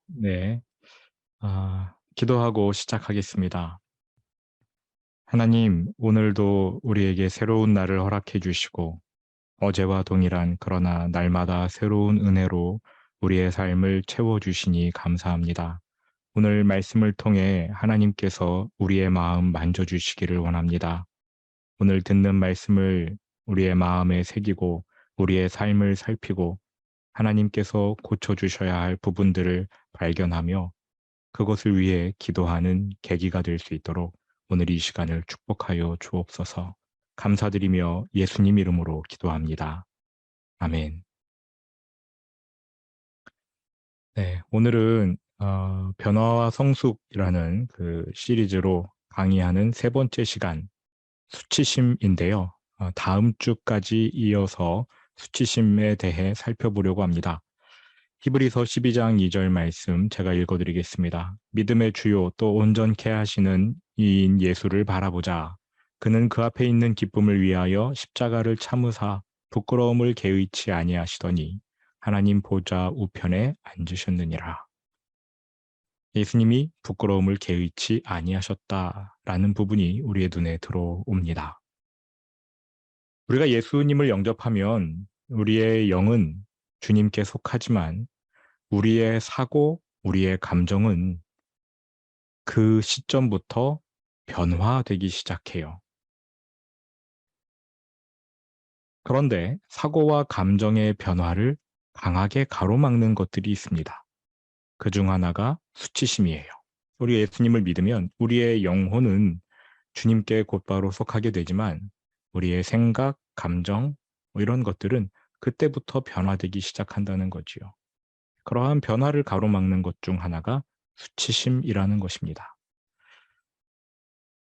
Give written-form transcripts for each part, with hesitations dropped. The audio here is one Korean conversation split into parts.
네. 기도하고 시작하겠습니다. 하나님, 오늘도 우리에게 새로운 날을 허락해 주시고, 어제와 동일한 그러나 날마다 새로운 은혜로 우리의 삶을 채워주시니 감사합니다. 오늘 말씀을 통해 하나님께서 우리의 마음 만져주시기를 원합니다. 오늘 듣는 말씀을 우리의 마음에 새기고, 우리의 삶을 살피고, 하나님께서 고쳐주셔야 할 부분들을 발견하며, 그것을 위해 기도하는 계기가 될 수 있도록 오늘 이 시간을 축복하여 주옵소서. 감사드리며 예수님 이름으로 기도합니다. 아멘. 네, 오늘은 변화와 성숙이라는 그 시리즈로 강의하는 세 번째 시간, 수치심인데요. 다음 주까지 이어서 수치심에 대해 살펴보려고 합니다. 히브리서 12장 2절 말씀 제가 읽어드리겠습니다. 믿음의 주요 또 온전케 하시는 이인 예수를 바라보자. 그는 그 앞에 있는 기쁨을 위하여 십자가를 참으사 부끄러움을 개의치 아니하시더니 하나님 보좌 우편에 앉으셨느니라. 예수님이 부끄러움을 개의치 아니하셨다라는 부분이 우리의 눈에 들어옵니다. 우리가 예수님을 영접하면 우리의 영은 주님께 속하지만 우리의 사고, 우리의 감정은 그 시점부터 변화되기 시작해요. 그런데 사고와 감정의 변화를 강하게 가로막는 것들이 있습니다. 그중 하나가 수치심이에요. 우리 예수님을 믿으면 우리의 영혼은 주님께 곧바로 속하게 되지만 우리의 생각, 감정 이런 것들은 그때부터 변화되기 시작한다는 거지요. 그러한 변화를 가로막는 것 중 하나가 수치심이라는 것입니다.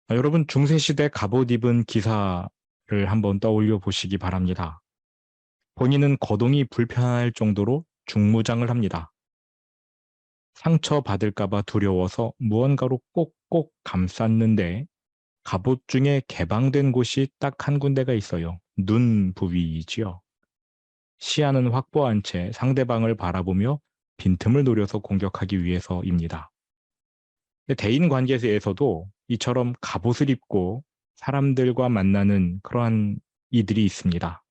여러분 중세시대 갑옷 입은 기사를 한번 떠올려 보시기 바랍니다. 본인은 거동이 불편할 정도로 중무장을 합니다. 상처받을까봐 두려워서 무언가로 꼭꼭 감쌌는데 갑옷 중에 개방된 곳이 딱 한 군데가 있어요. 눈 부위이지요. 시야는 확보한 채 상대방을 바라보며 빈틈을 노려서 공격하기 위해서입니다. 대인 관계에서도 이처럼 갑옷을 입고 사람들과 만나는 그러한 이들이 있습니다.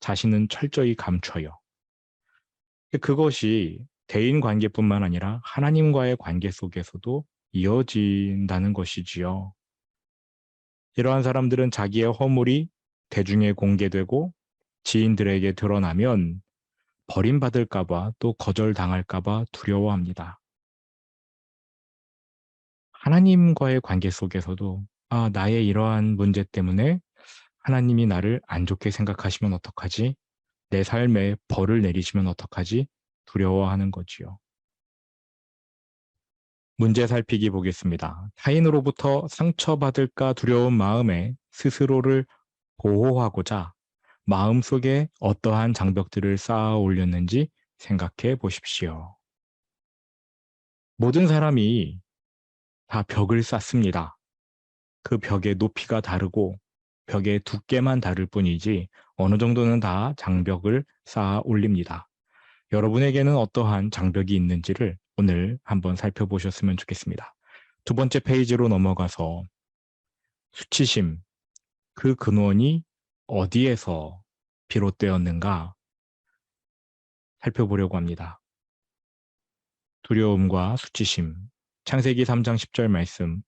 자신은 철저히 감춰요. 그것이 대인 관계뿐만 아니라 하나님과의 관계 속에서도 이어진다는 것이지요. 이러한 사람들은 자기의 허물이 대중에 공개되고 지인들에게 드러나면 버림받을까봐 또 거절당할까봐 두려워합니다. 하나님과의 관계 속에서도 나의 이러한 문제 때문에 하나님이 나를 안 좋게 생각하시면 어떡하지? 내 삶에 벌을 내리시면 어떡하지? 두려워하는 거지요. 문제 살피기 보겠습니다. 타인으로부터 상처받을까 두려운 마음에 스스로를 보호하고자 마음속에 어떠한 장벽들을 쌓아 올렸는지 생각해 보십시오. 모든 사람이 다 벽을 쌓습니다. 그 벽의 높이가 다르고 벽의 두께만 다를 뿐이지 어느 정도는 다 장벽을 쌓아 올립니다. 여러분에게는 어떠한 장벽이 있는지를 오늘 한번 살펴보셨으면 좋겠습니다. 두 번째 페이지로 넘어가서 수치심, 그 근원이 어디에서 비롯되었는가 살펴보려고 합니다. 두려움과 수치심, 창세기 3장 10절 말씀,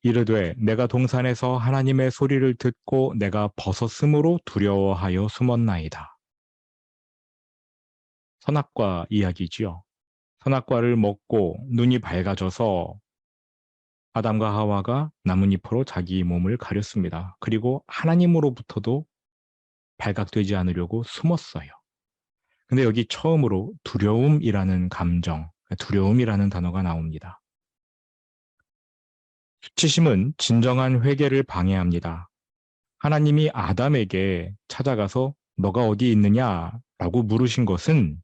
이르되 내가 동산에서 하나님의 소리를 듣고 내가 벗었으므로 두려워하여 숨었나이다. 선악과 이야기지요. 선악과를 먹고 눈이 밝아져서 아담과 하와가 나뭇잎으로 자기 몸을 가렸습니다. 그리고 하나님으로부터도 발각되지 않으려고 숨었어요. 근데 여기 처음으로 두려움이라는 감정, 두려움이라는 단어가 나옵니다. 수치심은 진정한 회개를 방해합니다. 하나님이 아담에게 찾아가서 너가 어디 있느냐라고 물으신 것은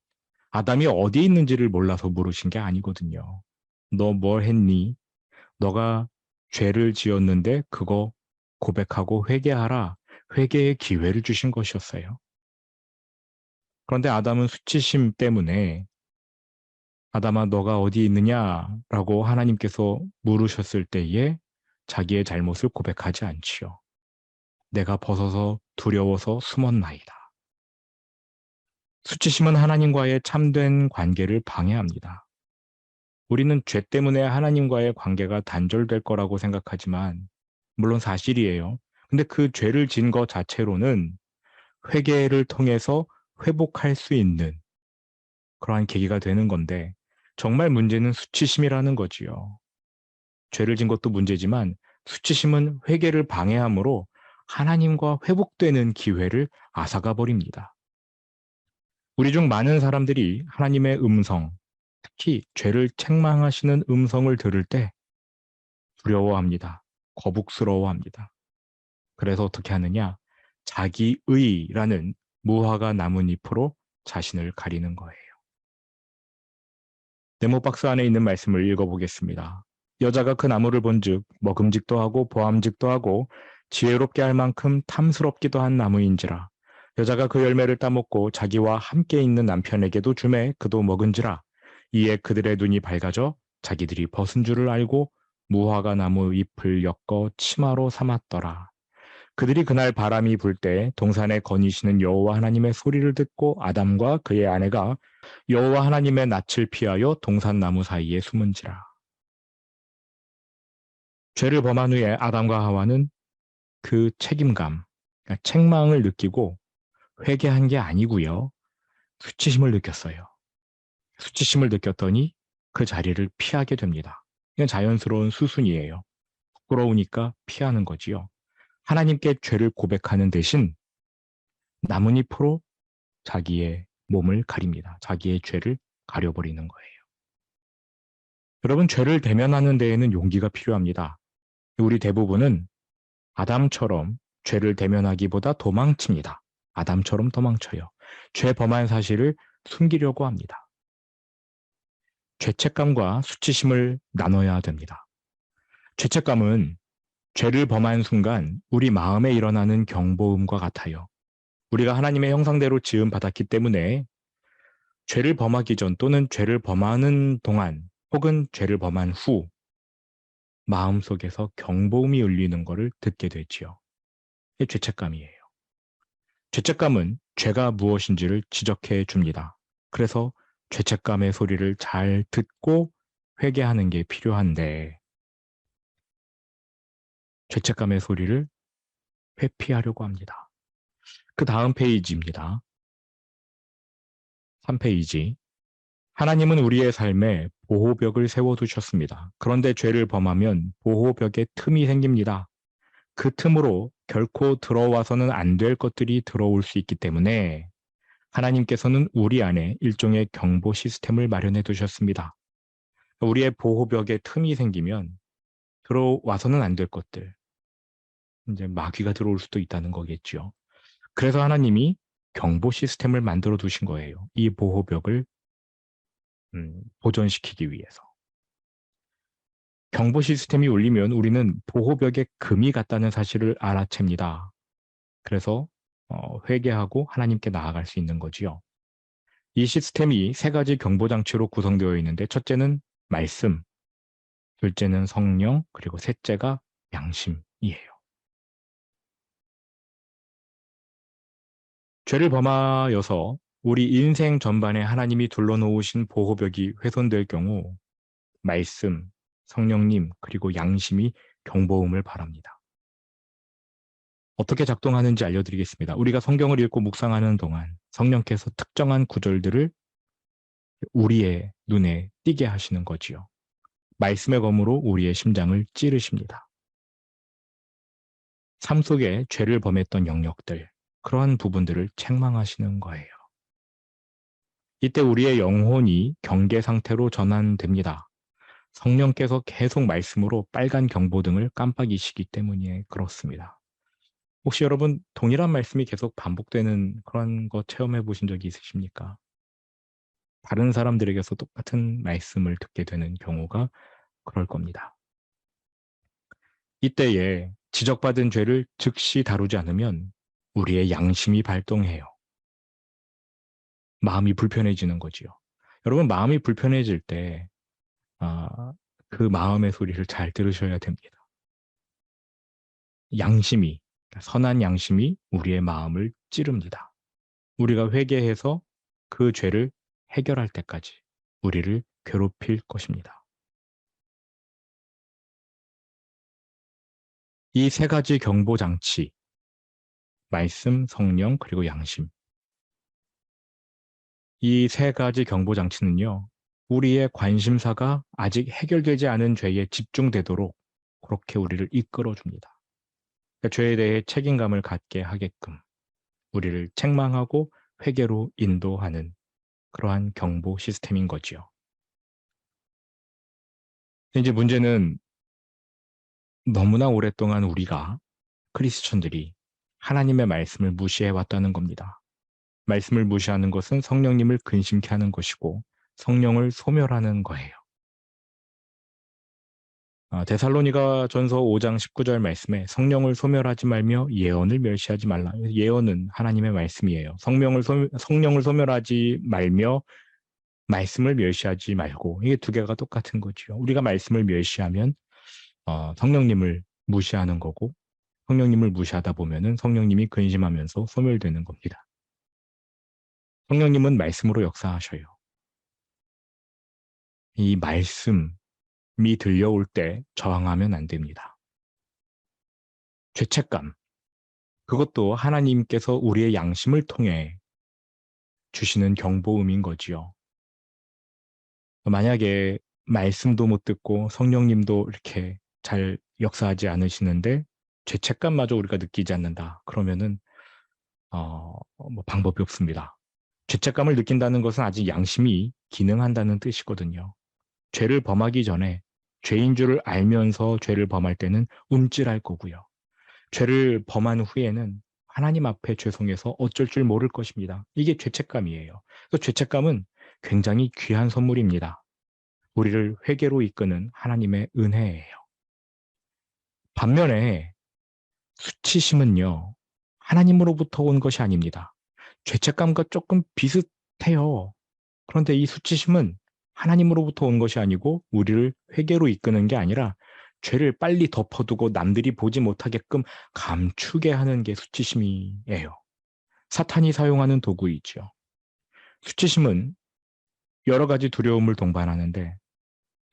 아담이 어디 있는지를 몰라서 물으신 게 아니거든요. 너 뭘 했니? 너가 죄를 지었는데 그거 고백하고 회개하라. 회개의 기회를 주신 것이었어요. 그런데 아담은 수치심 때문에 아담아, 너가 어디 있느냐라고 하나님께서 물으셨을 때에 자기의 잘못을 고백하지 않지요. 내가 벗어서 두려워서 숨었나이다. 수치심은 하나님과의 참된 관계를 방해합니다. 우리는 죄 때문에 하나님과의 관계가 단절될 거라고 생각하지만, 물론 사실이에요. 근데 그 죄를 진 것 자체로는 회개를 통해서 회복할 수 있는 그러한 계기가 되는 건데, 정말 문제는 수치심이라는 거지요. 죄를 진 것도 문제지만 수치심은 회개를 방해하므로 하나님과 회복되는 기회를 앗아가 버립니다. 우리 중 많은 사람들이 하나님의 음성, 특히 죄를 책망하시는 음성을 들을 때 두려워합니다. 거북스러워합니다. 그래서 어떻게 하느냐? 자기의라는 무화과 나뭇잎으로 자신을 가리는 거예요. 네모 박스 안에 있는 말씀을 읽어보겠습니다. 여자가 그 나무를 본즉 먹음직도 하고 보암직도 하고 지혜롭게 할 만큼 탐스럽기도 한 나무인지라. 여자가 그 열매를 따먹고 자기와 함께 있는 남편에게도 주매 그도 먹은지라. 이에 그들의 눈이 밝아져 자기들이 벗은 줄을 알고 무화과 나무 잎을 엮어 치마로 삼았더라. 그들이 그날 바람이 불 때 동산에 거니시는 여호와 하나님의 소리를 듣고 아담과 그의 아내가 여호와 하나님의 낯을 피하여 동산나무 사이에 숨은지라. 죄를 범한 후에 아담과 하와는 그 책임감, 그러니까 책망을 느끼고 회개한 게 아니고요. 수치심을 느꼈어요. 수치심을 느꼈더니 그 자리를 피하게 됩니다. 이건 자연스러운 수순이에요. 부끄러우니까 피하는 거지요. 하나님께 죄를 고백하는 대신 나뭇잎으로 자기의 몸을 가립니다. 자기의 죄를 가려버리는 거예요. 여러분, 죄를 대면하는 데에는 용기가 필요합니다. 우리 대부분은 아담처럼 죄를 대면하기보다 도망칩니다. 아담처럼 도망쳐요. 죄 범한 사실을 숨기려고 합니다. 죄책감과 수치심을 나눠야 됩니다. 죄책감은 죄를 범한 순간 우리 마음에 일어나는 경보음과 같아요. 우리가 하나님의 형상대로 지음 받았기 때문에 죄를 범하기 전 또는 죄를 범하는 동안 혹은 죄를 범한 후 마음속에서 경보음이 울리는 것을 듣게 되지요. 이게 죄책감이에요. 죄책감은 죄가 무엇인지를 지적해 줍니다. 그래서 죄책감의 소리를 잘 듣고 회개하는 게 필요한데 죄책감의 소리를 회피하려고 합니다. 그 다음 페이지입니다. 3페이지. 하나님은 우리의 삶에 보호벽을 세워두셨습니다. 그런데 죄를 범하면 보호벽에 틈이 생깁니다. 그 틈으로 결코 들어와서는 안 될 것들이 들어올 수 있기 때문에 하나님께서는 우리 안에 일종의 경보 시스템을 마련해 두셨습니다. 우리의 보호벽에 틈이 생기면 들어와서는 안 될 것들, 이제 마귀가 들어올 수도 있다는 거겠죠. 그래서 하나님이 경보 시스템을 만들어 두신 거예요. 이 보호벽을 보존시키기 위해서. 경보 시스템이 울리면 우리는 보호벽에 금이 갔다는 사실을 알아챕니다. 그래서 회개하고 하나님께 나아갈 수 있는 거지요. 이 시스템이 세 가지 경보 장치로 구성되어 있는데 첫째는 말씀, 둘째는 성령, 그리고 셋째가 양심이에요. 죄를 범하여서 우리 인생 전반에 하나님이 둘러놓으신 보호벽이 훼손될 경우 말씀, 성령님, 그리고 양심이 경보음을 바랍니다. 어떻게 작동하는지 알려드리겠습니다. 우리가 성경을 읽고 묵상하는 동안 성령께서 특정한 구절들을 우리의 눈에 띄게 하시는 거지요. 말씀의 검으로 우리의 심장을 찌르십니다. 삶 속에 죄를 범했던 영역들, 그러한 부분들을 책망하시는 거예요. 이때 우리의 영혼이 경계 상태로 전환됩니다. 성령께서 계속 말씀으로 빨간 경보등을 깜빡이시기 때문에 그렇습니다. 혹시 여러분 동일한 말씀이 계속 반복되는 그런 거 체험해 보신 적이 있으십니까? 다른 사람들에게서 똑같은 말씀을 듣게 되는 경우가 그럴 겁니다. 이때에 지적받은 죄를 즉시 다루지 않으면 우리의 양심이 발동해요. 마음이 불편해지는 거지요. 여러분 마음이 불편해질 때 아, 그 마음의 소리를 잘 들으셔야 됩니다. 양심이, 선한 양심이 우리의 마음을 찌릅니다. 우리가 회개해서 그 죄를 해결할 때까지 우리를 괴롭힐 것입니다. 이 세 가지 경보 장치, 말씀, 성령, 그리고 양심. 이 세 가지 경보 장치는요, 우리의 관심사가 아직 해결되지 않은 죄에 집중되도록 그렇게 우리를 이끌어 줍니다. 그러니까 죄에 대해 책임감을 갖게 하게끔 우리를 책망하고 회개로 인도하는 그러한 경보 시스템인 거지요. 이제 문제는 너무나 오랫동안 우리가 크리스천들이 하나님의 말씀을 무시해 왔다는 겁니다. 말씀을 무시하는 것은 성령님을 근심케 하는 것이고 성령을 소멸하는 거예요. 데살로니가 전서 5장 19절 말씀에 성령을 소멸하지 말며 예언을 멸시하지 말라. 예언은 하나님의 말씀이에요. 성령을 소멸하지 말며 말씀을 멸시하지 말고, 이게 두 개가 똑같은 거죠. 우리가 말씀을 멸시하면 성령님을 무시하는 거고, 성령님을 무시하다 보면은 성령님이 근심하면서 소멸되는 겁니다. 성령님은 말씀으로 역사하셔요. 이 말씀이 들려올 때 저항하면 안 됩니다. 죄책감, 그것도 하나님께서 우리의 양심을 통해 주시는 경보음인 거지요. 만약에 말씀도 못 듣고 성령님도 이렇게 잘 역사하지 않으시는데 죄책감마저 우리가 느끼지 않는다. 그러면은 뭐 방법이 없습니다. 죄책감을 느낀다는 것은 아직 양심이 기능한다는 뜻이거든요. 죄를 범하기 전에 죄인 줄을 알면서 죄를 범할 때는 움찔할 거고요. 죄를 범한 후에는 하나님 앞에 죄송해서 어쩔 줄 모를 것입니다. 이게 죄책감이에요. 그래서 죄책감은 굉장히 귀한 선물입니다. 우리를 회개로 이끄는 하나님의 은혜예요. 반면에 수치심은요, 하나님으로부터 온 것이 아닙니다. 죄책감과 조금 비슷해요. 그런데 이 수치심은 하나님으로부터 온 것이 아니고 우리를 회개로 이끄는 게 아니라 죄를 빨리 덮어두고 남들이 보지 못하게끔 감추게 하는 게 수치심이에요. 사탄이 사용하는 도구이죠. 수치심은 여러 가지 두려움을 동반하는데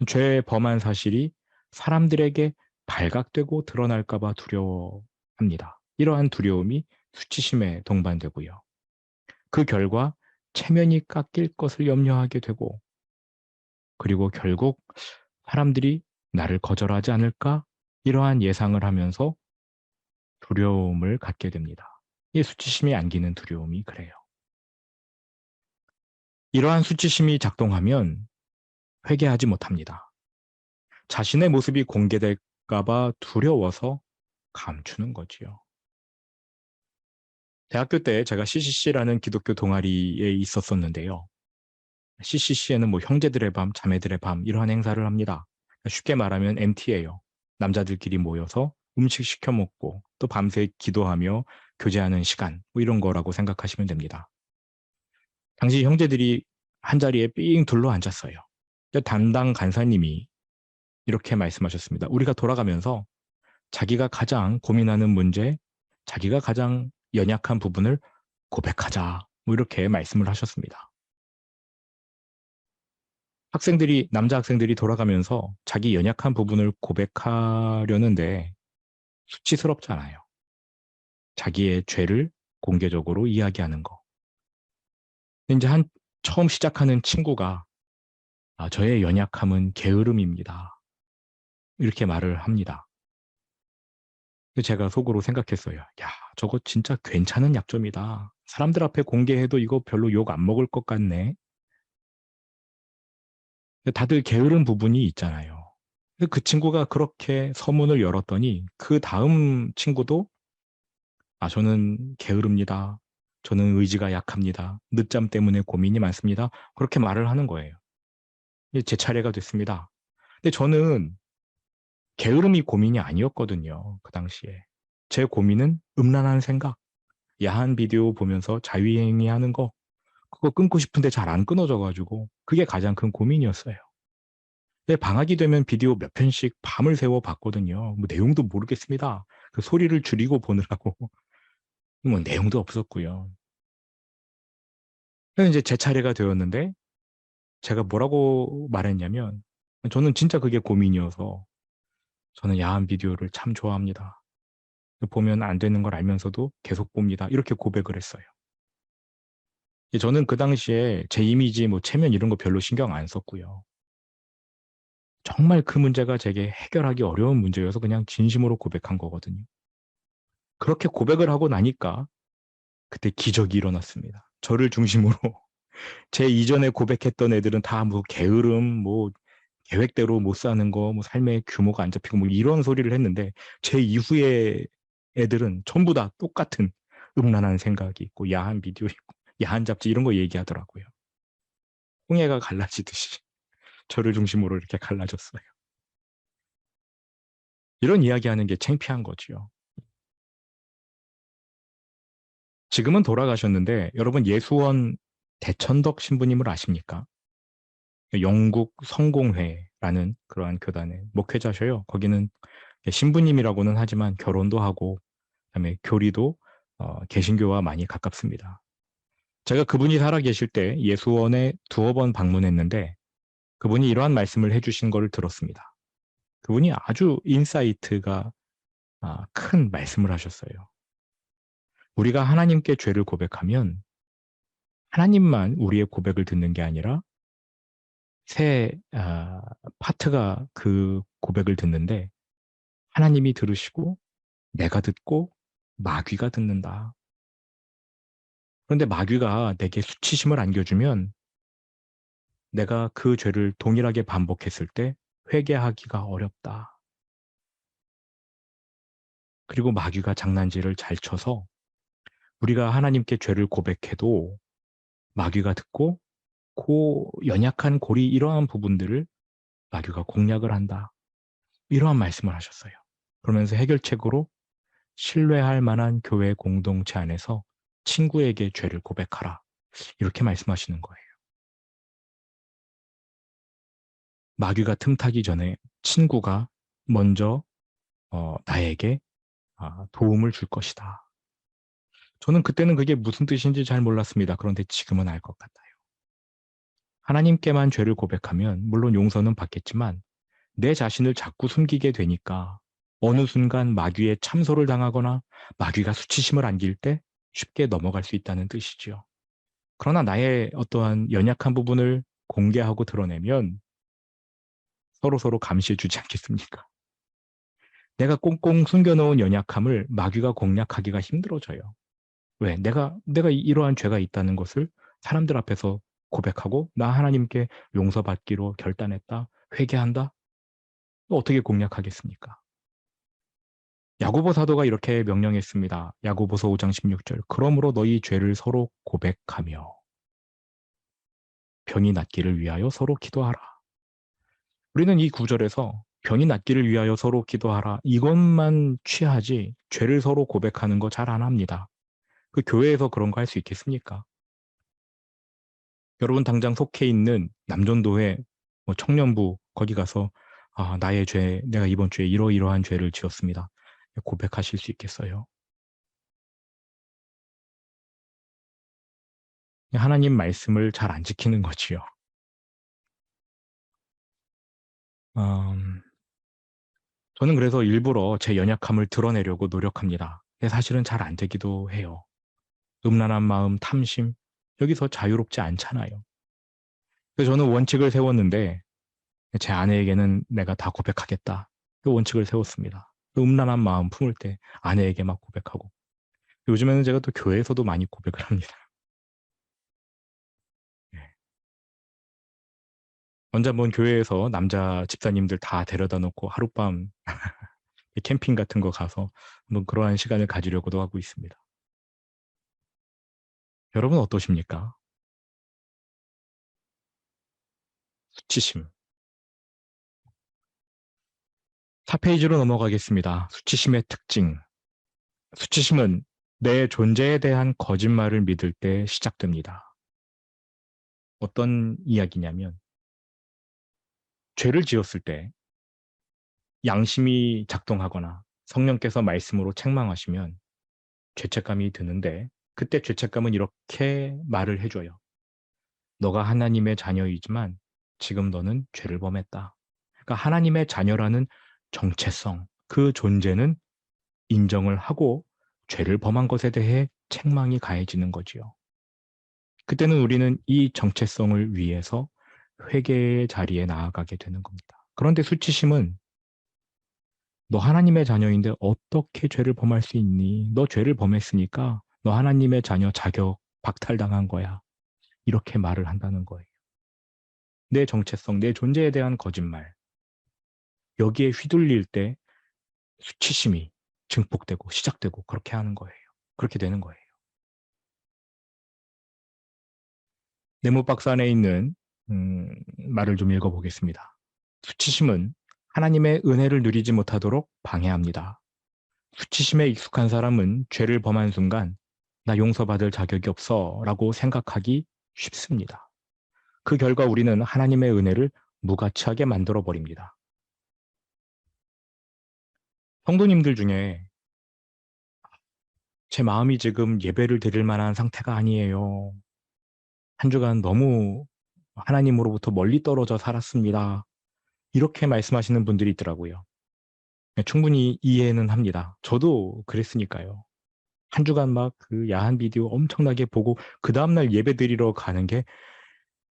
죄 범한 사실이 사람들에게 발각되고 드러날까 봐 두려워합니다. 이러한 두려움이 수치심에 동반되고요. 그 결과 체면이 깎일 것을 염려하게 되고, 그리고 결국 사람들이 나를 거절하지 않을까? 이러한 예상을 하면서 두려움을 갖게 됩니다. 이 수치심이 안기는 두려움이 그래요. 이러한 수치심이 작동하면 회개하지 못합니다. 자신의 모습이 공개될까 봐 두려워서 감추는 거지요. 대학교 때 제가 CCC라는 기독교 동아리에 있었었는데요. CCC에는 뭐 형제들의 밤, 자매들의 밤 이러한 행사를 합니다. 쉽게 말하면 MT예요. 남자들끼리 모여서 음식 시켜 먹고 또 밤새 기도하며 교제하는 시간, 뭐 이런 거라고 생각하시면 됩니다. 당시 형제들이 한자리에 삥 둘러 앉았어요. 담당 간사님이 이렇게 말씀하셨습니다. 우리가 돌아가면서 자기가 가장 고민하는 문제, 자기가 가장 연약한 부분을 고백하자, 뭐 이렇게 말씀을 하셨습니다. 남자 학생들이 돌아가면서 자기 연약한 부분을 고백하려는데 수치스럽잖아요. 자기의 죄를 공개적으로 이야기하는 거. 이제 처음 시작하는 친구가 저의 연약함은 게으름입니다. 이렇게 말을 합니다. 제가 속으로 생각했어요. 야, 저거 진짜 괜찮은 약점이다. 사람들 앞에 공개해도 이거 별로 욕 안 먹을 것 같네. 다들 게으른 부분이 있잖아요. 그 친구가 그렇게 서문을 열었더니 그 다음 친구도 저는 게으릅니다. 저는 의지가 약합니다. 늦잠 때문에 고민이 많습니다. 그렇게 말을 하는 거예요. 제 차례가 됐습니다. 근데 저는 게으름이 고민이 아니었거든요. 그 당시에. 제 고민은 음란한 생각, 야한 비디오 보면서 자유행위 하는 거, 그거 끊고 싶은데 잘 안 끊어져 가지고 그게 가장 큰 고민이었어요. 근데 방학이 되면 비디오 몇 편씩 밤을 새워 봤거든요. 뭐 내용도 모르겠습니다. 그 소리를 줄이고 보느라고 뭐 내용도 없었고요. 그래서 이제 제 차례가 되었는데 제가 뭐라고 말했냐면 저는 진짜 그게 고민이어서 저는 야한 비디오를 참 좋아합니다. 보면 안 되는 걸 알면서도 계속 봅니다. 이렇게 고백을 했어요. 저는 그 당시에 제 이미지, 뭐 체면 이런 거 별로 신경 안 썼고요. 정말 그 문제가 제게 해결하기 어려운 문제여서 그냥 진심으로 고백한 거거든요. 그렇게 고백을 하고 나니까 그때 기적이 일어났습니다. 저를 중심으로 제 이전에 고백했던 애들은 다 뭐 게으름, 뭐 계획대로 못 사는 거, 뭐 삶의 규모가 안 잡히고 뭐 이런 소리를 했는데 제 이후에 애들은 전부 다 똑같은 음란한 생각이 있고 야한 비디오 있고 야한 잡지 이런 거 얘기하더라고요. 홍해가 갈라지듯이 저를 중심으로 이렇게 갈라졌어요. 이런 이야기하는 게 창피한 거지요. 지금은 돌아가셨는데 여러분 예수원 대천덕 신부님을 아십니까? 영국 성공회라는 그러한 교단의 목회자셔요. 거기는 신부님이라고는 하지만 결혼도 하고 그다음에 교리도 개신교와 많이 가깝습니다. 제가 그분이 살아 계실 때 예수원에 두어 번 방문했는데 그분이 이러한 말씀을 해주신 걸 들었습니다. 그분이 아주 인사이트가 큰 말씀을 하셨어요. 우리가 하나님께 죄를 고백하면 하나님만 우리의 고백을 듣는 게 아니라 새 파트가 그 고백을 듣는데 하나님이 들으시고 내가 듣고 마귀가 듣는다. 그런데 마귀가 내게 수치심을 안겨주면 내가 그 죄를 동일하게 반복했을 때 회개하기가 어렵다. 그리고 마귀가 장난질을 잘 쳐서 우리가 하나님께 죄를 고백해도 마귀가 듣고 그 연약한 고리 이러한 부분들을 마귀가 공략을 한다. 이러한 말씀을 하셨어요. 그러면서 해결책으로 신뢰할 만한 교회 공동체 안에서 친구에게 죄를 고백하라. 이렇게 말씀하시는 거예요. 마귀가 틈타기 전에 친구가 먼저 나에게 도움을 줄 것이다. 저는 그때는 그게 무슨 뜻인지 잘 몰랐습니다. 그런데 지금은 알 것 같아요. 하나님께만 죄를 고백하면 물론 용서는 받겠지만 내 자신을 자꾸 숨기게 되니까 어느 순간 마귀의 참소를 당하거나 마귀가 수치심을 안길 때 쉽게 넘어갈 수 있다는 뜻이지요. 그러나 나의 어떠한 연약한 부분을 공개하고 드러내면 서로서로 감시해 주지 않겠습니까? 내가 꽁꽁 숨겨놓은 연약함을 마귀가 공략하기가 힘들어져요. 왜? 내가 이러한 죄가 있다는 것을 사람들 앞에서 고백하고 나 하나님께 용서받기로 결단했다, 회개한다? 어떻게 공략하겠습니까? 야고보 사도가 이렇게 명령했습니다. 야고보서 5장 16절. 그러므로 너희 죄를 서로 고백하며 병이 낫기를 위하여 서로 기도하라. 우리는 이 구절에서 병이 낫기를 위하여 서로 기도하라. 이것만 취하지 죄를 서로 고백하는 거 잘 안 합니다. 그 교회에서 그런 거 할 수 있겠습니까? 여러분 당장 속해 있는 남전도회 뭐 청년부 거기 가서 나의 죄, 내가 이번 주에 이러이러한 죄를 지었습니다. 고백하실 수 있겠어요? 하나님 말씀을 잘 안 지키는 거지요. 저는 그래서 일부러 제 연약함을 드러내려고 노력합니다. 근데 사실은 잘 안 되기도 해요. 음란한 마음, 탐심, 여기서 자유롭지 않잖아요. 그래서 저는 원칙을 세웠는데 제 아내에게는 내가 다 고백하겠다. 그 원칙을 세웠습니다. 그 음란한 마음 품을 때 아내에게 막 고백하고. 요즘에는 제가 또 교회에서도 많이 고백을 합니다. 예. 언제 한번 교회에서 남자 집사님들 다 데려다 놓고 하룻밤 캠핑 같은 거 가서 한번 그러한 시간을 가지려고도 하고 있습니다. 여러분 어떠십니까? 수치심. 4페이지로 넘어가겠습니다. 수치심의 특징. 수치심은 내 존재에 대한 거짓말을 믿을 때 시작됩니다. 어떤 이야기냐면 죄를 지었을 때 양심이 작동하거나 성령께서 말씀으로 책망하시면 죄책감이 드는데 그때 죄책감은 이렇게 말을 해줘요. 너가 하나님의 자녀이지만 지금 너는 죄를 범했다. 그러니까 하나님의 자녀라는 정체성, 그 존재는 인정을 하고 죄를 범한 것에 대해 책망이 가해지는 거지요. 그때는 우리는 이 정체성을 위해서 회개의 자리에 나아가게 되는 겁니다. 그런데 수치심은 너 하나님의 자녀인데 어떻게 죄를 범할 수 있니? 너 죄를 범했으니까 너 하나님의 자녀 자격 박탈당한 거야. 이렇게 말을 한다는 거예요. 내 정체성, 내 존재에 대한 거짓말. 여기에 휘둘릴 때 수치심이 증폭되고 시작되고 그렇게 하는 거예요. 그렇게 되는 거예요. 네모박스 안에 있는 말을 좀 읽어보겠습니다. 수치심은 하나님의 은혜를 누리지 못하도록 방해합니다. 수치심에 익숙한 사람은 죄를 범한 순간 나 용서받을 자격이 없어 라고 생각하기 쉽습니다. 그 결과 우리는 하나님의 은혜를 무가치하게 만들어 버립니다. 성도님들 중에 제 마음이 지금 예배를 드릴 만한 상태가 아니에요. 한 주간 너무 하나님으로부터 멀리 떨어져 살았습니다. 이렇게 말씀하시는 분들이 있더라고요. 충분히 이해는 합니다. 저도 그랬으니까요. 한 주간 막 그 야한 비디오 엄청나게 보고 그 다음날 예배 드리러 가는 게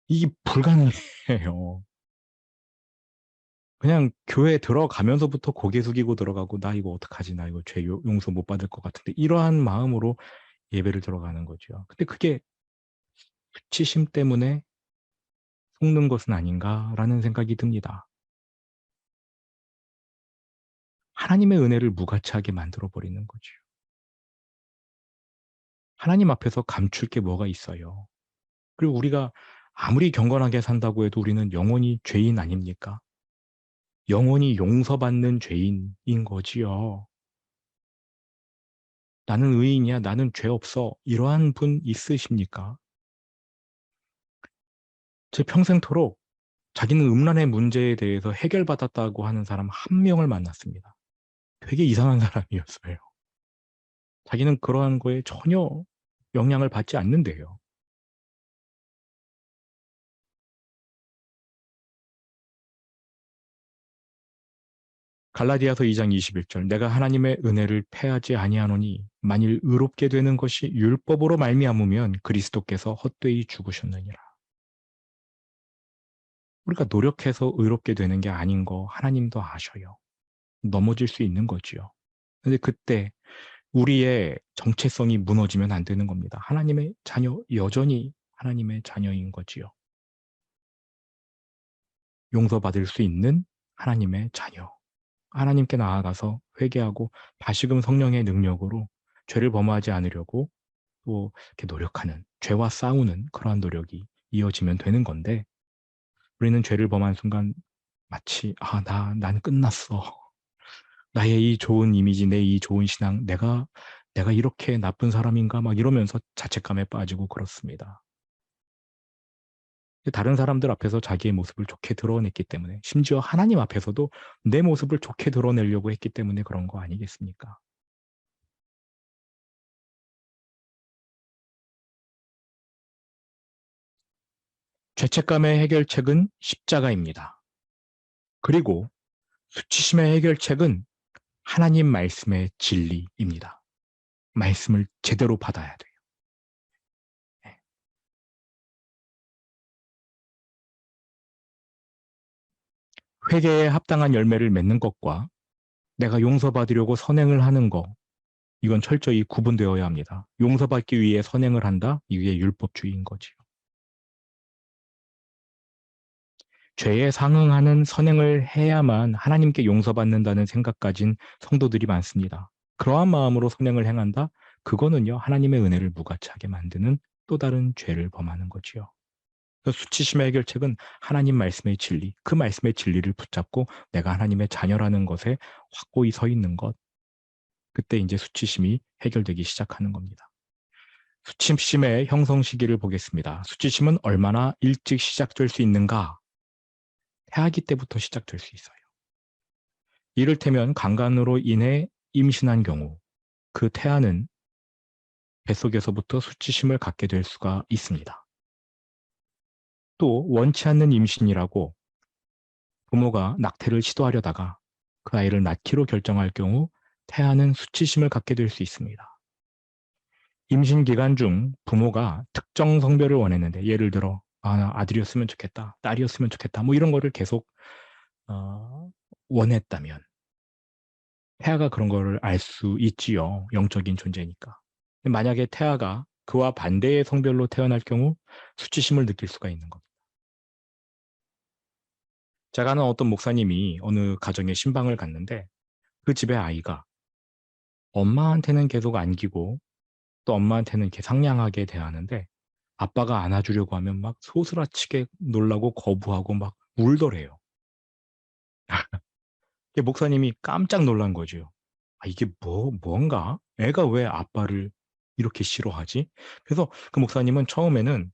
이게 불가능해요. 그냥 교회 들어가면서부터 고개 숙이고 들어가고 나 이거 어떡하지? 나 이거 죄 용서 못 받을 것 같은데 이러한 마음으로 예배를 들어가는 거죠. 근데 그게 수치심 때문에 속는 것은 아닌가라는 생각이 듭니다. 하나님의 은혜를 무가치하게 만들어 버리는 거죠. 하나님 앞에서 감출 게 뭐가 있어요. 그리고 우리가 아무리 경건하게 산다고 해도 우리는 영원히 죄인 아닙니까? 영원히 용서받는 죄인인 거지요. 나는 의인이야, 나는 죄 없어. 이러한 분 있으십니까? 제 평생토록 자기는 음란의 문제에 대해서 해결받았다고 하는 사람 한 명을 만났습니다. 되게 이상한 사람이었어요. 자기는 그러한 거에 전혀 영향을 받지 않는데요. 갈라디아서 2장 21절 내가 하나님의 은혜를 패하지 아니하노니 만일 의롭게 되는 것이 율법으로 말미암으면 그리스도께서 헛되이 죽으셨느니라. 우리가 노력해서 의롭게 되는 게 아닌 거 하나님도 아셔요. 넘어질 수 있는 거지요. 근데 그때 우리의 정체성이 무너지면 안 되는 겁니다. 하나님의 자녀, 여전히 하나님의 자녀인 거지요. 용서받을 수 있는 하나님의 자녀. 하나님께 나아가서 회개하고 다시금 성령의 능력으로 죄를 범하지 않으려고 또 이렇게 노력하는, 죄와 싸우는 그러한 노력이 이어지면 되는 건데 우리는 죄를 범한 순간 마치 난 끝났어. 나의 이 좋은 이미지, 내 이 좋은 신앙, 내가 이렇게 나쁜 사람인가 막 이러면서 자책감에 빠지고 그렇습니다. 다른 사람들 앞에서 자기의 모습을 좋게 드러냈기 때문에 심지어 하나님 앞에서도 내 모습을 좋게 드러내려고 했기 때문에 그런 거 아니겠습니까? 죄책감의 해결책은 십자가입니다. 그리고 수치심의 해결책은 하나님 말씀의 진리입니다. 말씀을 제대로 받아야 돼요. 네. 회개에 합당한 열매를 맺는 것과 내가 용서받으려고 선행을 하는 것, 이건 철저히 구분되어야 합니다. 용서받기 위해 선행을 한다? 이게 율법주의인 거지요. 죄에 상응하는 선행을 해야만 하나님께 용서받는다는 생각 가진 성도들이 많습니다. 그러한 마음으로 선행을 행한다? 그거는요, 하나님의 은혜를 무가치하게 만드는 또 다른 죄를 범하는 거지요. 수치심의 해결책은 하나님 말씀의 진리, 그 말씀의 진리를 붙잡고 내가 하나님의 자녀라는 것에 확고히 서 있는 것, 그때 이제 수치심이 해결되기 시작하는 겁니다. 수치심의 형성 시기를 보겠습니다. 수치심은 얼마나 일찍 시작될 수 있는가? 태아기 때부터 시작될 수 있어요. 이를테면 강간으로 인해 임신한 경우 그 태아는 뱃속에서부터 수치심을 갖게 될 수가 있습니다. 또 원치 않는 임신이라고 부모가 낙태를 시도하려다가 그 아이를 낳기로 결정할 경우 태아는 수치심을 갖게 될 수 있습니다. 임신 기간 중 부모가 특정 성별을 원했는데 예를 들어 아들이었으면 좋겠다, 딸이었으면 좋겠다 뭐 이런 거를 계속 원했다면 태아가 그런 거를 알 수 있지요. 영적인 존재니까. 만약에 태아가 그와 반대의 성별로 태어날 경우 수치심을 느낄 수가 있는 겁니다. 제가 아는 어떤 목사님이 어느 가정에 신방을 갔는데 그 집의 아이가 엄마한테는 계속 안기고 또 엄마한테는 이렇게 상냥하게 대하는데 아빠가 안아주려고 하면 막 소스라치게 놀라고 거부하고 막 울더래요. 목사님이 깜짝 놀란 거죠. 이게 뭔가? 애가 왜 아빠를 이렇게 싫어하지? 그래서 그 목사님은 처음에는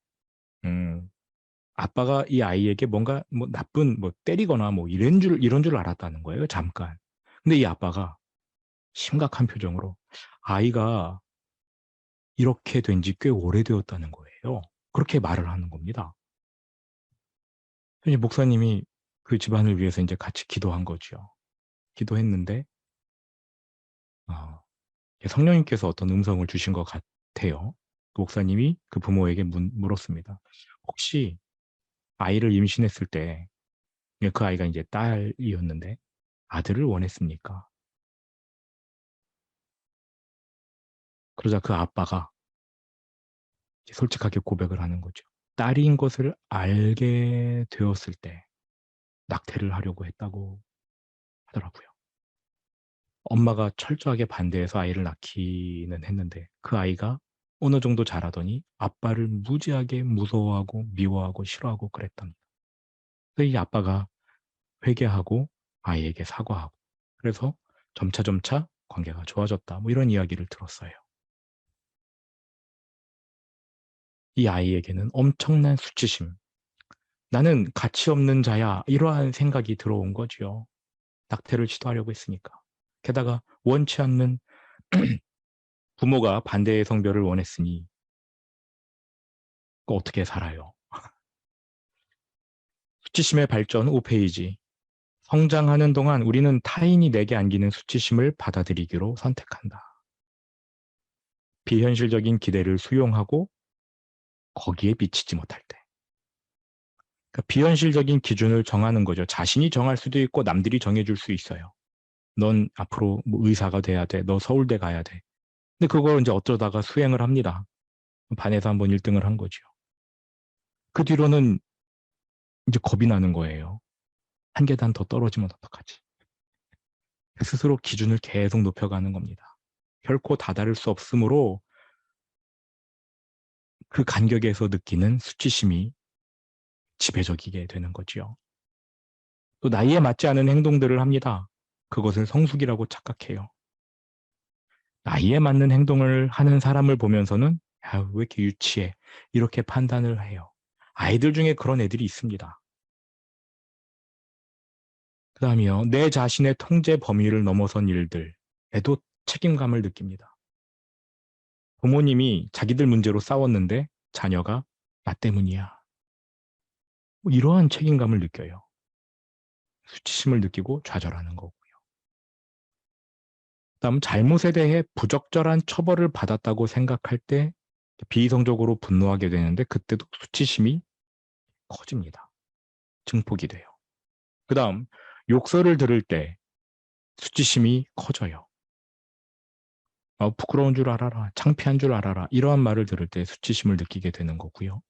아빠가 이 아이에게 뭔가 뭐 나쁜 뭐 때리거나 뭐 이런 줄 알았다는 거예요. 잠깐. 근데 이 아빠가 심각한 표정으로 아이가 이렇게 된 지 꽤 오래되었다는 거예요. 그렇게 말을 하는 겁니다. 목사님이 그 집안을 위해서 이제 같이 기도한 거죠. 기도했는데 성령님께서 어떤 음성을 주신 것 같아요. 그 목사님이 그 부모에게 물었습니다. 혹시 아이를 임신했을 때 그 아이가 이제 딸이었는데 아들을 원했습니까? 그러자 그 아빠가 솔직하게 고백을 하는 거죠. 딸인 것을 알게 되었을 때 낙태를 하려고 했다고 하더라고요. 엄마가 철저하게 반대해서 아이를 낳기는 했는데 그 아이가 어느 정도 자라더니 아빠를 무지하게 무서워하고 미워하고 싫어하고 그랬답니다. 그래서 이 아빠가 회개하고 아이에게 사과하고 그래서 점차 관계가 좋아졌다. 뭐 이런 이야기를 들었어요. 이 아이에게는 엄청난 수치심, 나는 가치 없는 자야 이러한 생각이 들어온 거죠. 낙태를 시도하려고 했으니까. 게다가 원치 않는 부모가 반대의 성별을 원했으니 어떻게 살아요? 수치심의 발전 5페이지. 성장하는 동안 우리는 타인이 내게 안기는 수치심을 받아들이기로 선택한다. 비현실적인 기대를 수용하고 거기에 미치지 못할 때. 그러니까 비현실적인 기준을 정하는 거죠. 자신이 정할 수도 있고 남들이 정해줄 수 있어요. 넌 앞으로 뭐 의사가 돼야 돼. 너 서울대 가야 돼. 근데 그걸 이제 어쩌다가 수행을 합니다. 반에서 한번 1등을 한 거죠. 그 뒤로는 이제 겁이 나는 거예요. 한 계단 더 떨어지면 어떡하지? 스스로 기준을 계속 높여가는 겁니다. 결코 다다를 수 없으므로 그 간격에서 느끼는 수치심이 지배적이게 되는 거지요. 또 나이에 맞지 않은 행동들을 합니다. 그것을 성숙이라고 착각해요. 나이에 맞는 행동을 하는 사람을 보면서는 왜 이렇게 유치해? 이렇게 판단을 해요. 아이들 중에 그런 애들이 있습니다. 그 다음이요. 내 자신의 통제 범위를 넘어선 일들에도 책임감을 느낍니다. 부모님이 자기들 문제로 싸웠는데 자녀가 나 때문이야. 뭐 이러한 책임감을 느껴요. 수치심을 느끼고 좌절하는 거고요. 그다음 잘못에 대해 부적절한 처벌을 받았다고 생각할 때 비이성적으로 분노하게 되는데 그때도 수치심이 커집니다. 증폭이 돼요. 그다음 욕설을 들을 때 수치심이 커져요. 부끄러운 줄 알아라, 창피한 줄 알아라 이러한 말을 들을 때 수치심을 느끼게 되는 거고요.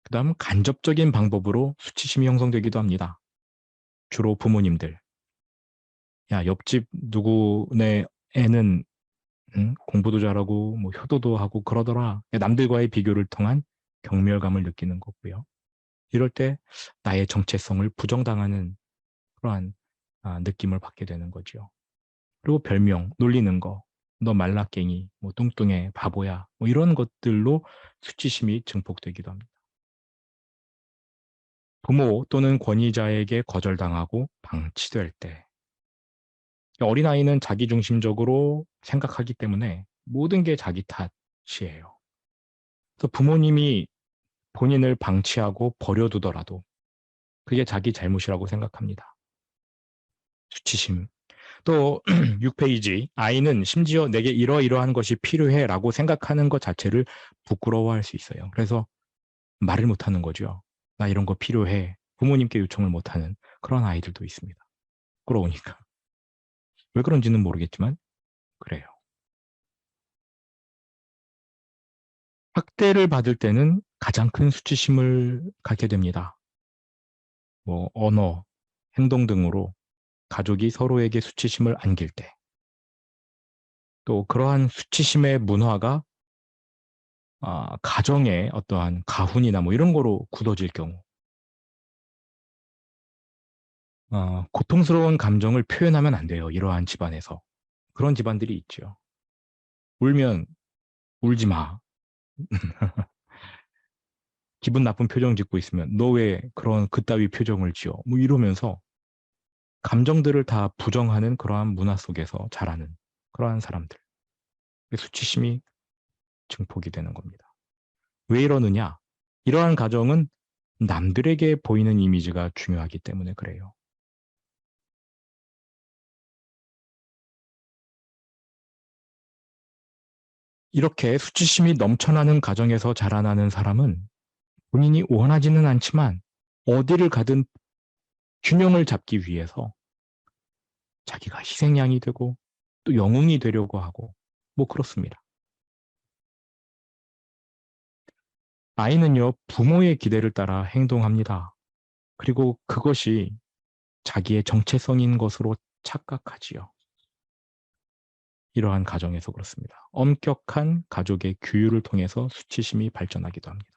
그다음 간접적인 방법으로 수치심이 형성되기도 합니다. 주로 부모님들. 야, 옆집 누구네 애는 공부도 잘하고 뭐 효도도 하고 그러더라. 남들과의 비교를 통한 경멸감을 느끼는 거고요. 이럴 때 나의 정체성을 부정당하는 그러한 느낌을 받게 되는 거죠. 그리고 별명, 놀리는 거. 너 말라깽이, 뭐 뚱뚱해, 바보야, 뭐 이런 것들로 수치심이 증폭되기도 합니다. 부모 또는 권위자에게 거절당하고 방치될 때, 어린아이는 자기중심적으로 생각하기 때문에 모든 게 자기 탓이에요. 그래서 부모님이 본인을 방치하고 버려두더라도 그게 자기 잘못이라고 생각합니다. 수치심. 또 6페이지, 아이는 심지어 내게 이러이러한 것이 필요해라고 생각하는 것 자체를 부끄러워할 수 있어요. 그래서 말을 못하는 거죠. 나 이런 거 필요해. 부모님께 요청을 못하는 그런 아이들도 있습니다. 부끄러우니까. 왜 그런지는 모르겠지만 그래요. 학대를 받을 때는 가장 큰 수치심을 갖게 됩니다. 뭐 언어, 행동 등으로 가족이 서로에게 수치심을 안길 때, 또 그러한 수치심의 문화가 가정의 어떠한 가훈이나 뭐 이런 거로 굳어질 경우, 고통스러운 감정을 표현하면 안 돼요. 이러한 집안에서. 그런 집안들이 있죠. 울면 울지 마. 기분 나쁜 표정 짓고 있으면 너 왜 그런 그따위 표정을 지어? 뭐 이러면서 감정들을 다 부정하는 그러한 문화 속에서 자라는 그러한 사람들. 수치심이 증폭이 되는 겁니다. 왜 이러느냐? 이러한 가정은 남들에게 보이는 이미지가 중요하기 때문에 그래요. 이렇게 수치심이 넘쳐나는 가정에서 자라나는 사람은 본인이 원하지는 않지만 어디를 가든 균형을 잡기 위해서 자기가 희생양이 되고 또 영웅이 되려고 하고 뭐 그렇습니다. 아이는요, 부모의 기대를 따라 행동합니다. 그리고 그것이 자기의 정체성인 것으로 착각하지요. 이러한 가정에서 그렇습니다. 엄격한 가족의 규율을 통해서 수치심이 발전하기도 합니다.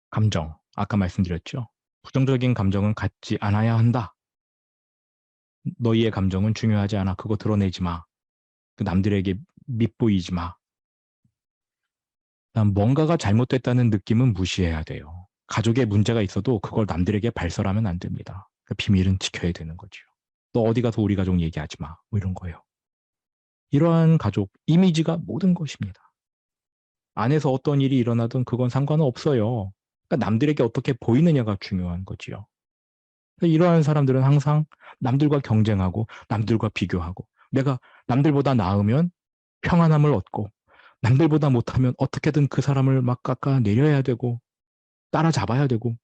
감정, 아까 말씀드렸죠. 부정적인 감정은 갖지 않아야 한다. 너희의 감정은 중요하지 않아. 그거 드러내지 마. 남들에게 밉보이지 마. 뭔가가 잘못됐다는 느낌은 무시해야 돼요. 가족에 문제가 있어도 그걸 남들에게 발설하면 안 됩니다. 비밀은 지켜야 되는 거죠. 너 어디 가서 우리 가족 얘기하지 마. 뭐 이런 거예요. 이러한 가족, 이미지가 모든 것입니다. 안에서 어떤 일이 일어나든 그건 상관은 없어요. 그러니까 남들에게 어떻게 보이느냐가 중요한 거지요. 이러한 사람들은 항상 남들과 경쟁하고 남들과 비교하고 내가 남들보다 나으면 평안함을 얻고 남들보다 못하면 어떻게든 그 사람을 막 깎아내려야 되고 따라잡아야 되고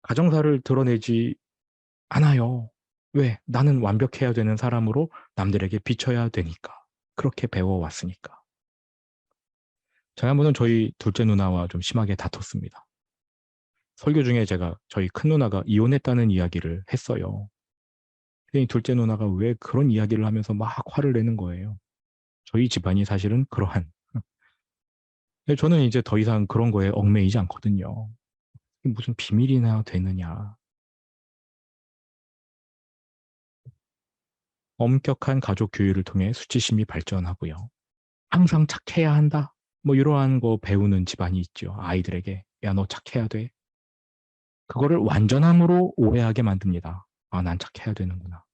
가정사를 드러내지 않아요. 왜? 나는 완벽해야 되는 사람으로 남들에게 비춰야 되니까. 그렇게 배워왔으니까. 제가 한 번은 저희 둘째 누나와 좀 심하게 다퉜습니다. 설교 중에 제가 저희 큰 누나가 이혼했다는 이야기를 했어요. 그랬더니 둘째 누나가 왜 그런 이야기를 하면서 막 화를 내는 거예요. 저희 집안이 사실은 그러한. 저는 이제 더 이상 그런 거에 얽매이지 않거든요. 무슨 비밀이나 되느냐. 엄격한 가족 교육을 통해 수치심이 발전하고요. 항상 착해야 한다. 뭐 이러한 거 배우는 집안이 있죠. 아이들에게. 야, 너 착해야 돼. 그거를 완전함으로 오해하게 만듭니다. 난 착해야 되는구나.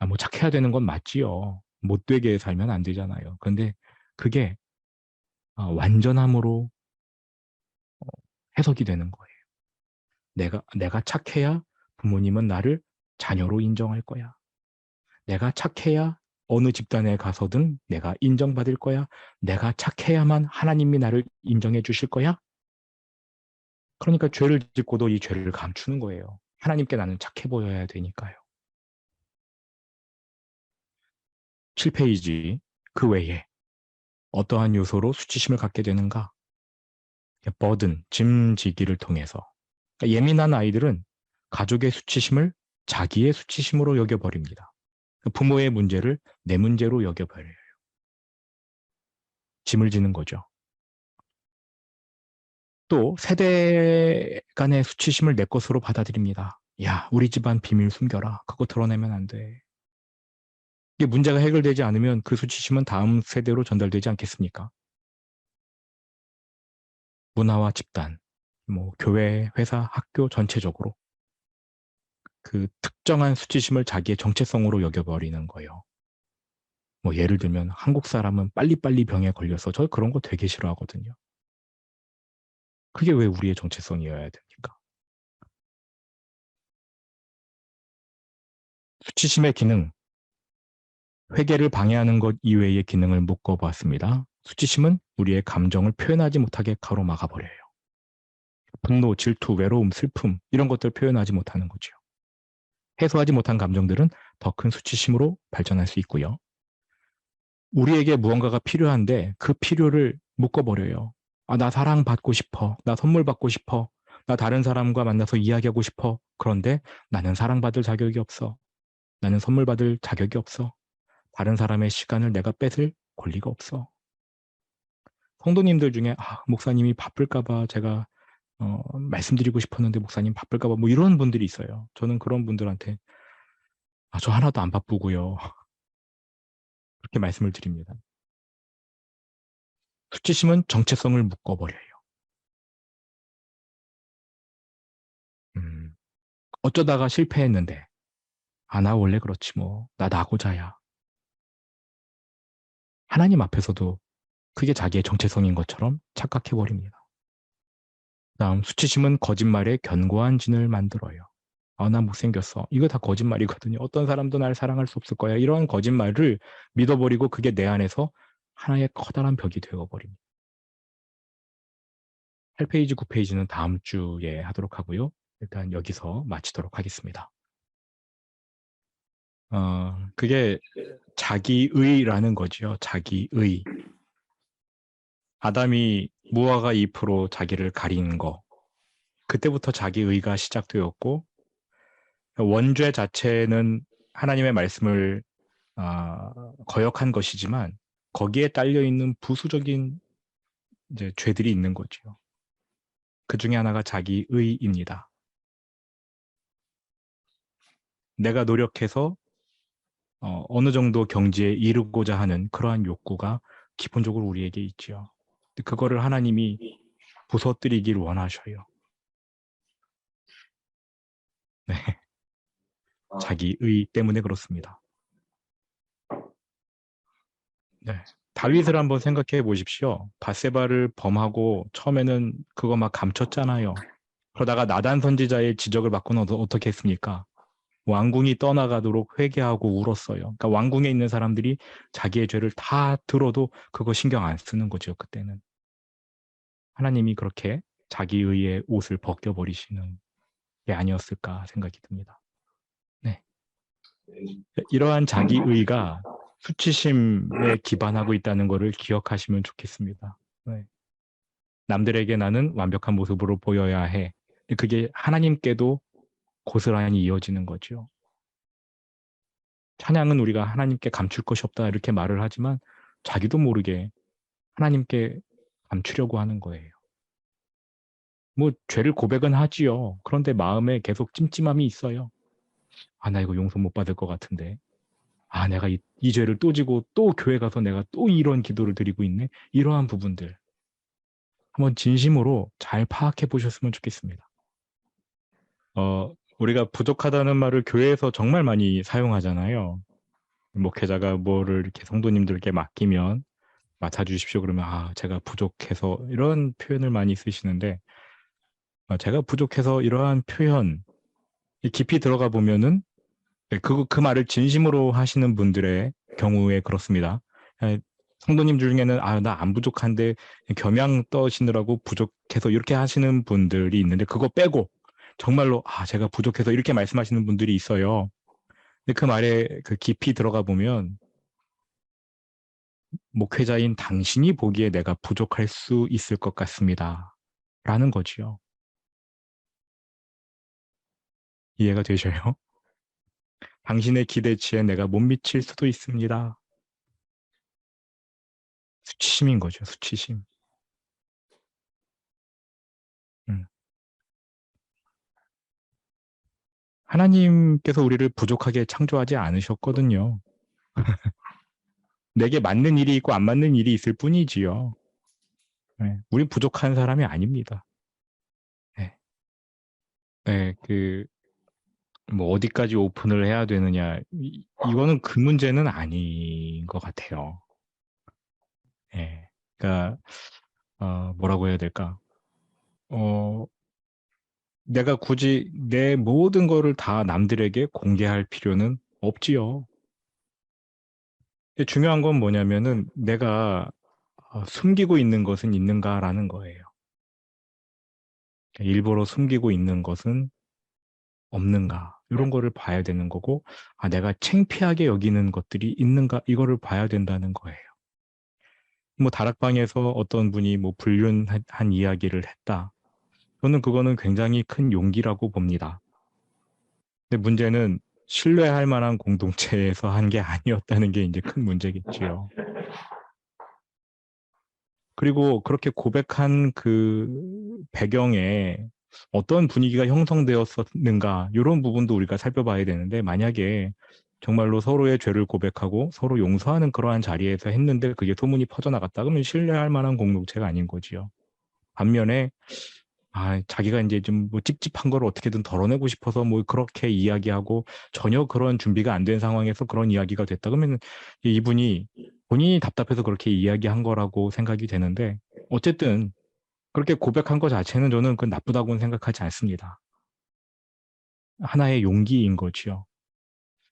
뭐 착해야 되는 건 맞지요. 못되게 살면 안 되잖아요. 그런데 그게 완전함으로 해석이 되는 거예요. 내가 착해야 부모님은 나를 자녀로 인정할 거야. 내가 착해야 어느 집단에 가서든 내가 인정받을 거야. 내가 착해야만 하나님이 나를 인정해 주실 거야. 그러니까 죄를 짓고도 이 죄를 감추는 거예요. 하나님께 나는 착해 보여야 되니까요. 7페이지 그 외에 어떠한 요소로 수치심을 갖게 되는가? 버든, 짐지기를 통해서. 그러니까 예민한 아이들은 가족의 수치심을 자기의 수치심으로 여겨버립니다. 부모의 문제를 내 문제로 여겨버려요. 짐을 지는 거죠. 또 세대 간의 수치심을 내 것으로 받아들입니다. 야, 우리 집안 비밀 숨겨라. 그거 드러내면 안 돼. 이게 문제가 해결되지 않으면 그 수치심은 다음 세대로 전달되지 않겠습니까? 문화와 집단, 뭐 교회, 회사, 학교 전체적으로 그 특정한 수치심을 자기의 정체성으로 여겨버리는 거예요. 뭐 예를 들면 한국 사람은 빨리빨리 병에 걸려서 저 그런 거 되게 싫어하거든요. 그게 왜 우리의 정체성이어야 됩니까? 수치심의 기능, 회개를 방해하는 것 이외의 기능을 묶어보았습니다. 수치심은 우리의 감정을 표현하지 못하게 가로막아버려요. 분노, 질투, 외로움, 슬픔 이런 것들 표현하지 못하는 거죠. 해소하지 못한 감정들은 더 큰 수치심으로 발전할 수 있고요. 우리에게 무언가가 필요한데 그 필요를 묶어버려요. 아, 나 사랑받고 싶어. 나 선물 받고 싶어. 나 다른 사람과 만나서 이야기하고 싶어. 그런데 나는 사랑받을 자격이 없어. 나는 선물 받을 자격이 없어. 다른 사람의 시간을 내가 뺏을 권리가 없어. 성도님들 중에 목사님이 바쁠까봐 제가 말씀드리고 싶었는데 목사님 바쁠까봐 뭐 이런 분들이 있어요. 저는 그런 분들한테 저 하나도 안 바쁘고요. 그렇게 말씀을 드립니다. 수치심은 정체성을 묶어버려요. 음, 어쩌다가 실패했는데 나 원래 그렇지 뭐. 나 나고자야. 하나님 앞에서도 그게 자기의 정체성인 것처럼 착각해버립니다. 다음 수치심은 거짓말에 견고한 진을 만들어요. 나 못생겼어. 이거 다 거짓말이거든요. 어떤 사람도 날 사랑할 수 없을 거야. 이런 거짓말을 믿어버리고 그게 내 안에서 하나의 커다란 벽이 되어버립니다. 8페이지, 9페이지는 다음 주에 하도록 하고요. 일단 여기서 마치도록 하겠습니다. 그게 자기의라는 거죠. 자기의. 아담이 무화과 잎으로 자기를 가린 거. 그때부터 자기의가 시작되었고 원죄 자체는 하나님의 말씀을 거역한 것이지만 거기에 딸려 있는 부수적인 이제 죄들이 있는 거죠. 그 중에 하나가 자기의입니다. 내가 노력해서 어느 정도 경지에 이르고자 하는 그러한 욕구가 기본적으로 우리에게 있지요. 그거를 하나님이 부서뜨리길 원하셔요. 네. 자기의 때문에 그렇습니다. 네. 다윗을 한번 생각해 보십시오. 밧세바를 범하고 처음에는 그거 막 감췄잖아요. 그러다가 나단 선지자의 지적을 받고는 어떻게 했습니까? 왕궁이 떠나가도록 회개하고 울었어요. 그러니까 왕궁에 있는 사람들이 자기의 죄를 다 들어도 그거 신경 안 쓰는 거죠, 그때는. 하나님이 그렇게 자기의의 옷을 벗겨버리시는 게 아니었을까 생각이 듭니다. 네. 이러한 자기의가 수치심에 기반하고 있다는 것을 기억하시면 좋겠습니다. 네. 남들에게 나는 완벽한 모습으로 보여야 해. 그게 하나님께도 고스란히 이어지는 거죠. 찬양은 우리가 하나님께 감출 것이 없다 이렇게 말을 하지만 자기도 모르게 하나님께 감추려고 하는 거예요. 뭐 죄를 고백은 하지요. 그런데 마음에 계속 찜찜함이 있어요. 나 이거 용서 못 받을 것 같은데. 내가 이 죄를 또 지고 또 교회 가서 내가 또 이런 기도를 드리고 있네. 이러한 부분들 한번 진심으로 잘 파악해 보셨으면 좋겠습니다. 우리가 부족하다는 말을 교회에서 정말 많이 사용하잖아요. 목회자가 뭐를 이렇게 성도님들께 맡기면 맡아주십시오. 그러면 제가 부족해서 이런 표현을 많이 쓰시는데 제가 부족해서 이러한 표현 깊이 들어가 보면은 그 말을 진심으로 하시는 분들의 경우에 그렇습니다. 성도님 중에는 나 안 부족한데 겸양 떠시느라고 부족해서 이렇게 하시는 분들이 있는데 그거 빼고 정말로 제가 부족해서 이렇게 말씀하시는 분들이 있어요. 근데 그 말에 그 깊이 들어가 보면 목회자인 당신이 보기에 내가 부족할 수 있을 것 같습니다. 라는 거지요. 이해가 되셔요? 당신의 기대치에 내가 못 미칠 수도 있습니다. 수치심인 거죠, 수치심. 음. 하나님께서 우리를 부족하게 창조하지 않으셨거든요. 내게 맞는 일이 있고 안 맞는 일이 있을 뿐이지요. 네, 우린 부족한 사람이 아닙니다. 네, 네, 뭐 어디까지 오픈을 해야 되느냐, 이거는 그 문제는 아닌 것 같아요. 네, 그러니까 뭐라고 해야 될까? 어, 내가 굳이 내 모든 거를 다 남들에게 공개할 필요는 없지요. 근데 중요한 건 뭐냐면은 내가 숨기고 있는 것은 있는가라는 거예요. 일부러 숨기고 있는 것은 없는가, 이런 거를 봐야 되는 거고, 내가 창피하게 여기는 것들이 있는가, 이거를 봐야 된다는 거예요. 뭐 다락방에서 어떤 분이 뭐 불륜한 이야기를 했다. 저는 그거는 굉장히 큰 용기라고 봅니다. 근데 문제는 신뢰할 만한 공동체에서 한 게 아니었다는 게 이제 큰 문제겠지요. 그리고 그렇게 고백한 그 배경에 어떤 분위기가 형성되었었는가, 이런 부분도 우리가 살펴봐야 되는데, 만약에 정말로 서로의 죄를 고백하고 서로 용서하는 그러한 자리에서 했는데 그게 소문이 퍼져나갔다, 그러면 신뢰할 만한 공동체가 아닌 거지요. 반면에 자기가 이제 좀 뭐 찝찝한 걸 어떻게든 덜어내고 싶어서 뭐 그렇게 이야기하고 전혀 그런 준비가 안 된 상황에서 그런 이야기가 됐다 그러면 이분이 본인이 답답해서 그렇게 이야기한 거라고 생각이 되는데, 어쨌든 그렇게 고백한 것 자체는 저는 그 나쁘다고는 생각하지 않습니다. 하나의 용기인 거지요.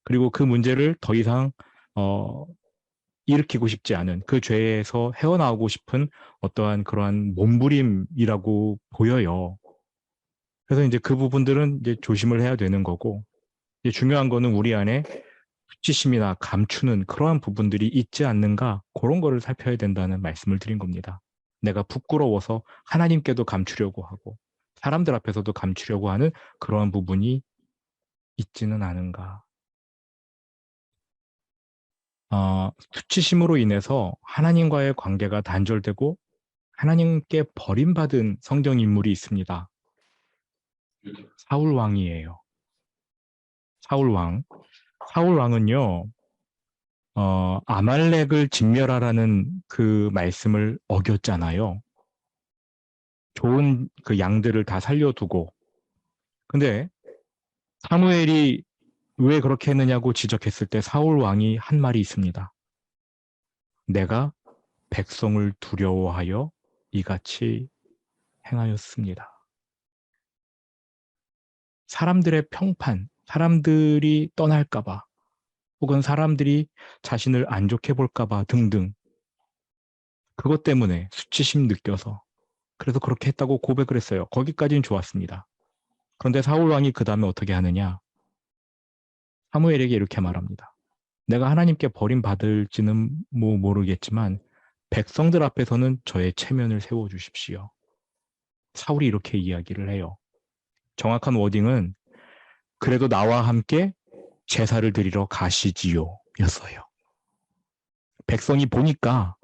그리고 그 문제를 더 이상 어, 일으키고 싶지 않은, 그 죄에서 헤어나오고 싶은 어떠한 그러한 몸부림이라고 보여요. 그래서 이제 그 부분들은 이제 조심을 해야 되는 거고, 이제 중요한 거는 우리 안에 수치심이나 감추는 그러한 부분들이 있지 않는가, 그런 거를 살펴야 된다는 말씀을 드린 겁니다. 내가 부끄러워서 하나님께도 감추려고 하고 사람들 앞에서도 감추려고 하는 그러한 부분이 있지는 않은가. 수치심으로 인해서 하나님과의 관계가 단절되고 하나님께 버림받은 성경 인물이 있습니다. 사울 왕이에요. 사울 왕. 사울 왕은요, 아말렉을 진멸하라는 그 말씀을 어겼잖아요. 좋은 그 양들을 다 살려두고. 근데 사무엘이 왜 그렇게 했느냐고 지적했을 때 사울 왕이 한 말이 있습니다. 내가 백성을 두려워하여 이같이 행하였습니다. 사람들의 평판, 사람들이 떠날까봐, 혹은 사람들이 자신을 안 좋게 볼까봐 등등, 그것 때문에 수치심 느껴서, 그래서 그렇게 했다고 고백을 했어요. 거기까지는 좋았습니다. 그런데 사울 왕이 그 다음에 어떻게 하느냐? 사무엘에게 이렇게 말합니다. 내가 하나님께 버림받을지는 뭐 모르겠지만 백성들 앞에서는 저의 체면을 세워주십시오. 사울이 이렇게 이야기를 해요. 정확한 워딩은 그래도 나와 함께 제사를 드리러 가시지요 였어요. 백성이 보니까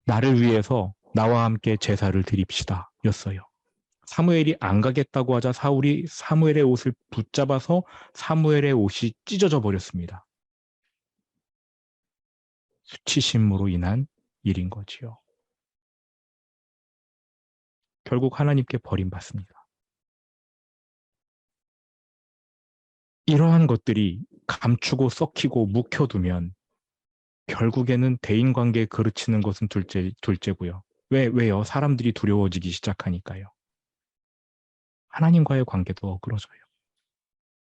나를 위해서 나와 함께 제사를 드립시다 였어요. 사무엘이 안 가겠다고 하자 사울이 사무엘의 옷을 붙잡아서 사무엘의 옷이 찢어져 버렸습니다. 수치심으로 인한 일인 거지요. 결국 하나님께 버림받습니다. 이러한 것들이 감추고 썩히고 묵혀두면 결국에는 대인관계에 그르치는 것은 둘째고요. 왜요? 사람들이 두려워지기 시작하니까요. 하나님과의 관계도 어그러져요.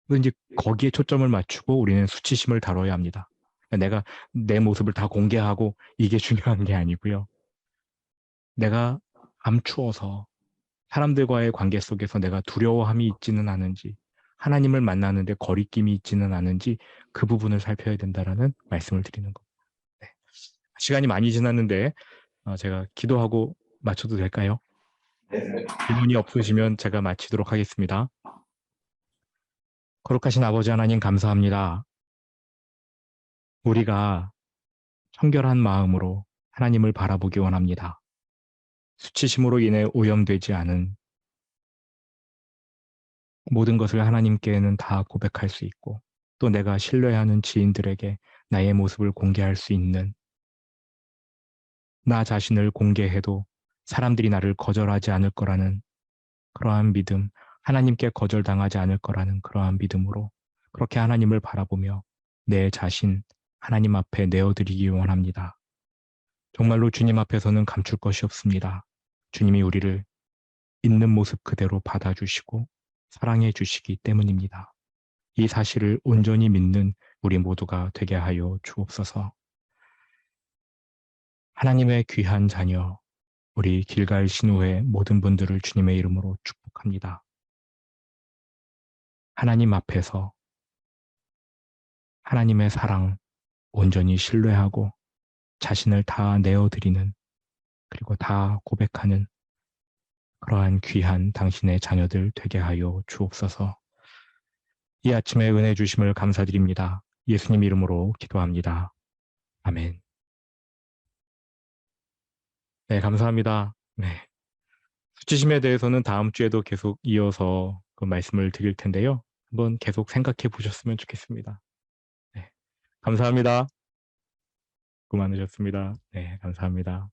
그래서 이제 거기에 초점을 맞추고 우리는 수치심을 다뤄야 합니다. 내가 내 모습을 다 공개하고 이게 중요한 게 아니고요. 내가 감추어서 사람들과의 관계 속에서 내가 두려워함이 있지는 않은지, 하나님을 만나는데 거리낌이 있지는 않은지, 그 부분을 살펴야 된다라는 말씀을 드리는 겁니다. 네. 시간이 많이 지났는데 제가 기도하고 마쳐도 될까요? 질문이 없으시면 제가 마치도록 하겠습니다. 거룩하신 아버지 하나님, 감사합니다. 우리가 청결한 마음으로 하나님을 바라보기 원합니다. 수치심으로 인해 오염되지 않은 모든 것을 하나님께는 다 고백할 수 있고 또 내가 신뢰하는 지인들에게 나의 모습을 공개할 수 있는 나 자신을 공개해도 사람들이 나를 거절하지 않을 거라는 그러한 믿음, 하나님께 거절당하지 않을 거라는 그러한 믿음으로 그렇게 하나님을 바라보며 내 자신 하나님 앞에 내어드리기 원합니다. 정말로 주님 앞에서는 감출 것이 없습니다. 주님이 우리를 있는 모습 그대로 받아주시고 사랑해 주시기 때문입니다. 이 사실을 온전히 믿는 우리 모두가 되게 하여 주옵소서. 하나님의 귀한 자녀, 우리 길가을 신우회 모든 분들을 주님의 이름으로 축복합니다. 하나님 앞에서 하나님의 사랑 온전히 신뢰하고 자신을 다 내어드리는 그리고 다 고백하는 그러한 귀한 당신의 자녀들 되게 하여 주옵소서. 이 아침에 은혜 주심을 감사드립니다. 예수님 이름으로 기도합니다. 아멘. 네, 감사합니다. 네. 수치심에 대해서는 다음 주에도 계속 이어서 그 말씀을 드릴 텐데요. 한번 계속 생각해 보셨으면 좋겠습니다. 네. 감사합니다. 수고 많으셨습니다. 네, 감사합니다.